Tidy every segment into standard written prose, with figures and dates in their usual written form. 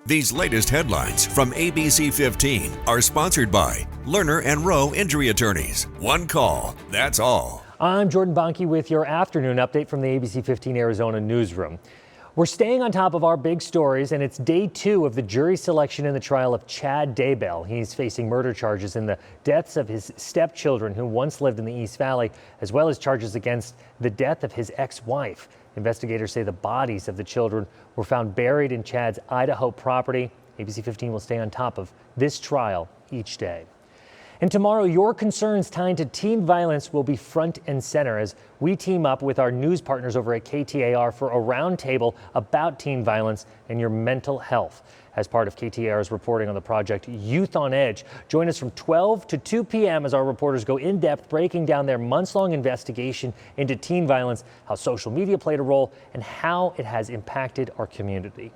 These latest headlines from ABC15 are sponsored by Lerner and Rowe Injury Attorneys. One call, that's all. I'm Jordan Bonke with your afternoon update from the ABC15 Arizona newsroom. We're staying on top of our big stories, and it's day 2 of the jury selection in the trial of Chad Daybell. He's facing murder charges in the deaths of his stepchildren who once lived in the East Valley, as well as charges against the death of his ex-wife. Investigators say the bodies of the children were found buried in Chad's Idaho property. ABC15 will stay on top of this trial each day. And tomorrow, your concerns tied to teen violence will be front and center as we team up with our news partners over at KTAR for a roundtable about teen violence and your mental health. As part of KTAR's reporting on the project Youth on Edge, join us from 12 to 2 p.m. as our reporters go in depth, breaking down their months-long investigation into teen violence, how social media played a role, and how it has impacted our community.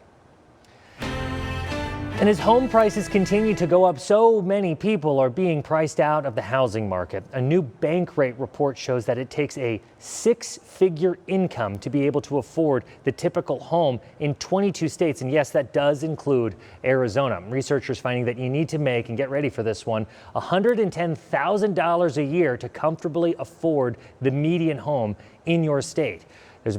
And as home prices continue to go up, so many people are being priced out of the housing market. A new Bankrate report shows that it takes a 6-figure income to be able to afford the typical home in 22 states. And yes, that does include Arizona. Researchers finding that you need to make, and get ready for this one, $110,000 a year to comfortably afford the median home in your state. There's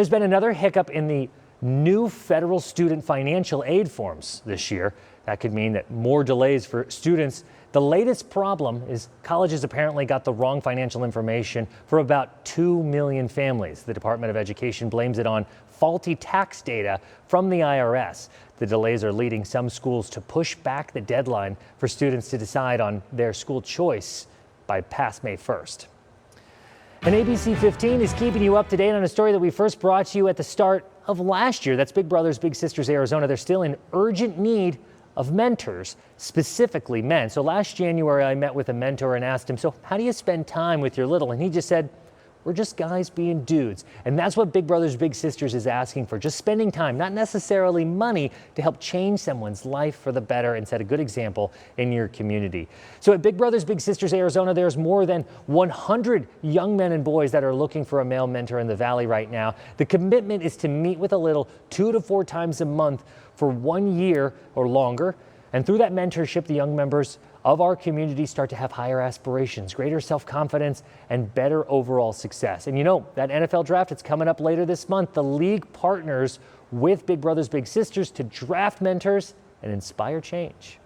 been another hiccup in the new federal student financial aid forms this year. That could mean that more delays for students. The latest problem is colleges apparently got the wrong financial information for about 2 million families. The Department of Education blames it on faulty tax data from the IRS. The delays are leading some schools to push back the deadline for students to decide on their school choice by past May 1st. And ABC15 is keeping you up to date on a story that we first brought to you at the start of last year. That's Big Brothers Big Sisters Arizona. They're still in urgent need of mentors, specifically men. So last January, I met with a mentor and asked him, so how do you spend time with your little? And he just said, we're just guys being dudes. And that's what Big Brothers Big Sisters is asking for, just spending time, not necessarily money, to help change someone's life for the better and set a good example in your community. So at Big Brothers Big Sisters Arizona, there's more than 100 young men and boys that are looking for a male mentor in the valley right now. The commitment is to meet with a little 2 to 4 times a month for 1 year or longer. And through that mentorship, the young members of our community start to have higher aspirations, greater self-confidence, and better overall success. And you know, that NFL draft, it's coming up later this month. The league partners with Big Brothers Big Sisters to draft mentors and inspire change.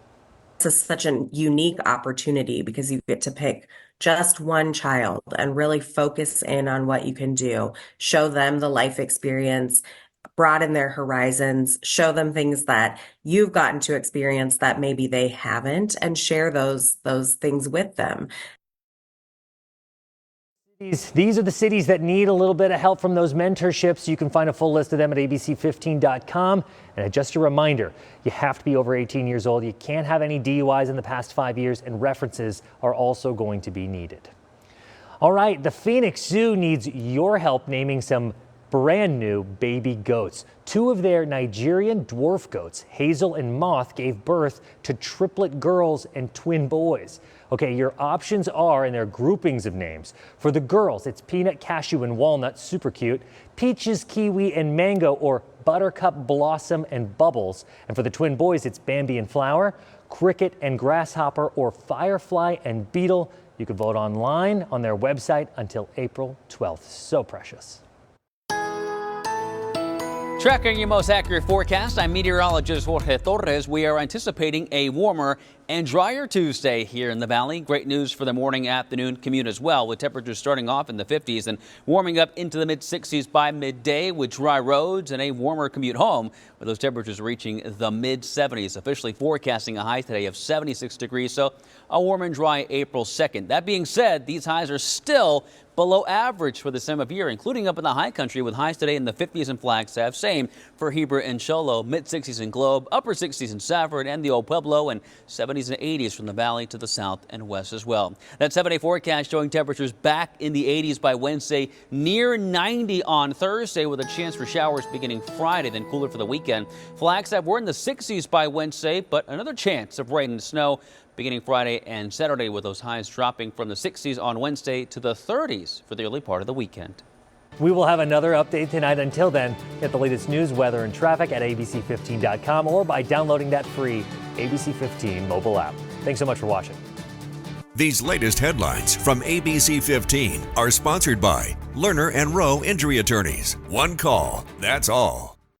It's such a unique opportunity because you get to pick just one child and really focus in on what you can do, show them the life experience, broaden their horizons, show them things that you've gotten to experience that maybe they haven't, and share those things with them. These are the cities that need a little bit of help from those mentorships. You can find a full list of them at abc15.com. And just a reminder, you have to be over 18 years old. You can't have any DUIs in the past 5 years, and references are also going to be needed. All right, the Phoenix Zoo needs your help naming some brand new baby goats. 2 of their Nigerian dwarf goats, Hazel and Moth, gave birth to triplet girls and twin boys. Okay, your options are, and their groupings of names. For the girls, it's Peanut, Cashew, and Walnut, super cute. Peaches, Kiwi, and Mango, or Buttercup, Blossom, and Bubbles. And for the twin boys, it's Bambi and Flower, Cricket and Grasshopper, or Firefly and Beetle. You can vote online on their website until April 12th. So precious. Tracking your most accurate forecast, I'm meteorologist Jorge Torres. We are anticipating a warmer and drier Tuesday here in the valley. Great news for the morning afternoon commute as well, with temperatures starting off in the 50s and warming up into the mid 60s by midday with dry roads and a warmer commute home with those temperatures reaching the mid 70s. Officially forecasting a high today of 76 degrees, so a warm and dry April 2nd. That being said, these highs are still below average for this time of year, including up in the high country with highs today in the 50s in Flagstaff. Same for Heber and Cholo, mid 60s in Globe, upper 60s in Safford and the Old Pueblo, and 70s and 80s from the valley to the south and west as well. That 7-day forecast showing temperatures back in the 80s by Wednesday, near 90 on Thursday, with a chance for showers beginning Friday, then cooler for the weekend. Flagstaff, we're in the 60s by Wednesday, but another chance of rain and snow beginning Friday and Saturday, with those highs dropping from the 60s on Wednesday to the 30s for the early part of the weekend. We will have another update tonight. Until then, get the latest news, weather, and traffic at abc15.com or by downloading that free ABC15 mobile app. Thanks so much for watching. These latest headlines from ABC 15 are sponsored by Lerner and Rowe Injury Attorneys. One call, that's all.